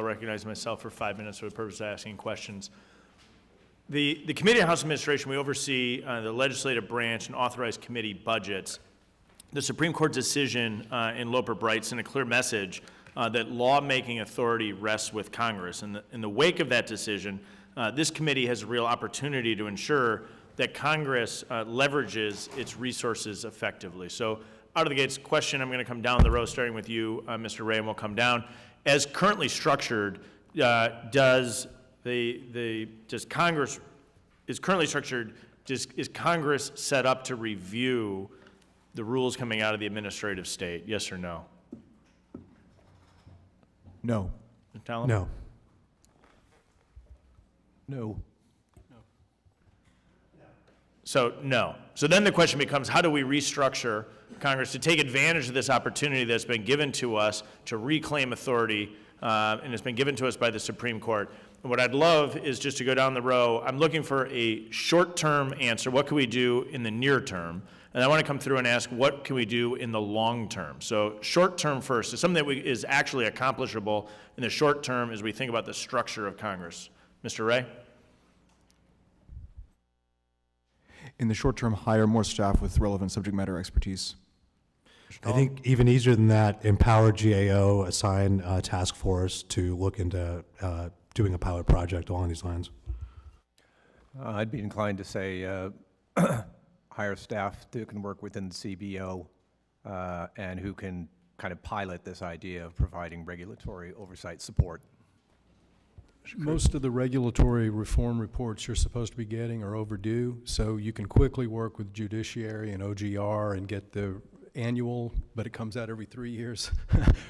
recognize myself for 5 minutes for the purpose of asking questions. The Committee on House Administration, we oversee the legislative branch and authorized committee budgets. The Supreme Court decision in Loper-Bright sent a clear message that lawmaking authority rests with Congress. In the wake of that decision, this committee has a real opportunity to ensure that Congress leverages its resources effectively. So out of the gates, question, I'm going to come down the row, starting with you, Mr. Ray, and we'll come down. As currently structured, is Congress set up to review the rules coming out of the administrative state? Yes or no? No. Mr. Talon? No. No. So no. So then the question becomes, how do we restructure Congress to take advantage of this opportunity that's been given to us to reclaim authority, and it's been given to us by the Supreme Court? And what I'd love is just to go down the row. I'm looking for a short-term answer. What can we do in the near term? And I want to come through and ask, what can we do in the long term? So short-term first is something that is actually accomplishable in the short term as we think about the structure of Congress. Mr. Ray? In the short term, hire more staff with relevant subject matter expertise. I think even easier than that, empower GAO, assign a task force to look into doing a pilot project along these lines. I'd be inclined to say hire staff that can work within the CBO and who can kind of pilot this idea of providing regulatory oversight support. Most of the regulatory reform reports you're supposed to be getting are overdue, so you can quickly work with judiciary and OGR and get the annual, but it comes out every 3 years,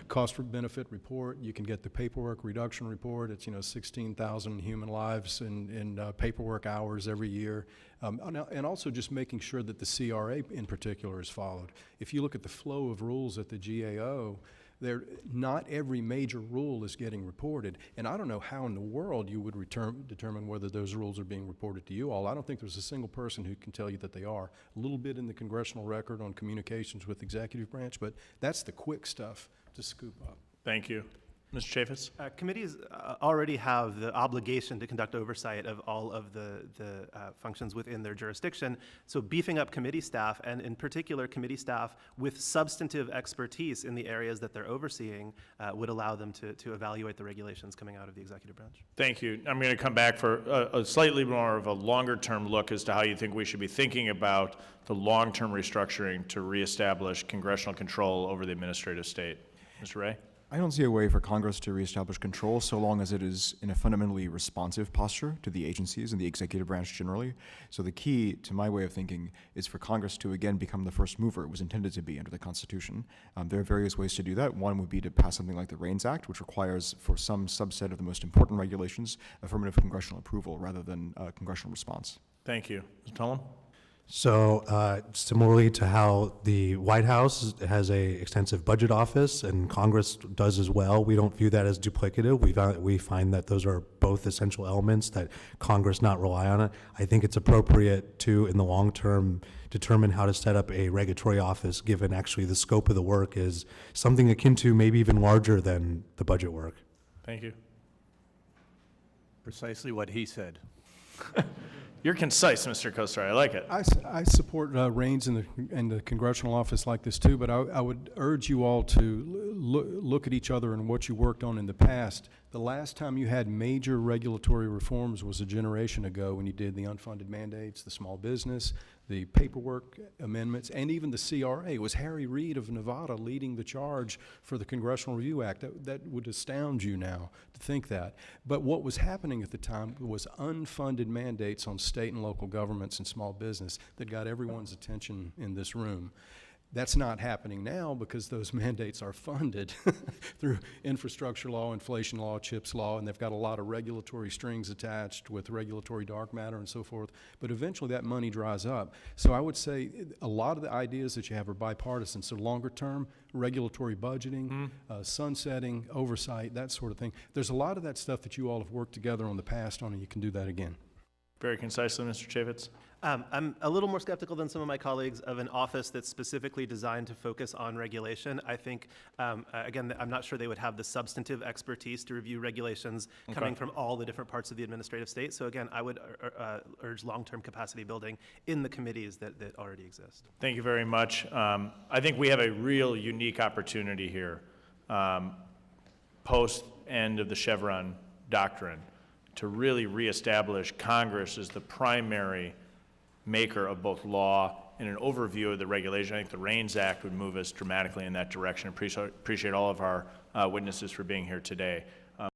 cost for benefit report. You can get the paperwork reduction report. It's 16,000 human lives in paperwork hours every year. And also just making sure that the CRA in particular is followed. If you look at the flow of rules at the GAO, not every major rule is getting reported, and I don't know how in the world you would determine whether those rules are being reported to you all. I don't think there's a single person who can tell you that they are. A little bit in the congressional record on communications with the executive branch, but that's the quick stuff to scoop up. Thank you. Mr. Chaffetz? Committees already have the obligation to conduct oversight of all of the functions within their jurisdiction. So beefing up committee staff, and in particular committee staff with substantive expertise in the areas that they're overseeing, would allow them to evaluate the regulations coming out of the executive branch. Thank you. I'm going to come back for a slightly more of a longer-term look as to how you think we should be thinking about the long-term restructuring to reestablish congressional control over the administrative state. Mr. Ray? I don't see a way for Congress to reestablish control so long as it is in a fundamentally responsive posture to the agencies and the executive branch generally. So the key, to my way of thinking, is for Congress to again become the first mover it was intended to be under the Constitution. There are various ways to do that. One would be to pass something like the REINS Act, which requires for some subset of the most important regulations affirmative congressional approval rather than congressional response. Thank you. Mr. Pelham? So similarly to how the White House has a extensive budget office and Congress does as well, we don't view that as duplicative. We find that those are both essential elements that Congress not rely on it. I think it's appropriate to, in the long term, determine how to set up a regulatory office given actually the scope of the work is something akin to maybe even larger than the budget work. Thank you. Precisely what he said. You're concise, Mr. Kosar. I like it. I support REINS in the congressional office like this too, but I would urge you all to look at each other and what you worked on in the past. The last time you had major regulatory reforms was a generation ago when you did the unfunded mandates, the small business, the paperwork amendments, and even the CRA. It was Harry Reid of Nevada leading the charge for the Congressional Review Act. That would astound you now to think that. But what was happening at the time was unfunded mandates on state and local governments and small business that got everyone's attention in this room. That's not happening now because those mandates are funded through infrastructure law, inflation law, CHIPS law, and they've got a lot of regulatory strings attached with regulatory dark matter and so forth. But eventually that money dries up. So I would say a lot of the ideas that you have are bipartisan. So longer term, regulatory budgeting, sunsetting, oversight, that sort of thing. There's a lot of that stuff that you all have worked together on the past on, and you can do that again. Very concisely, Mr. Chaffetz. I'm a little more skeptical than some of my colleagues of an office that's specifically designed to focus on regulation. I think, again, I'm not sure they would have the substantive expertise to review regulations coming from all the different parts of the administrative state. So again, I would urge long-term capacity building in the committees that already exist. Thank you very much. I think we have a real unique opportunity here, post-end of the Chevron doctrine, to really reestablish Congress as the primary maker of both law and an overview of the regulation. I think the REINS Act would move us dramatically in that direction. Appreciate all of our witnesses for being here today.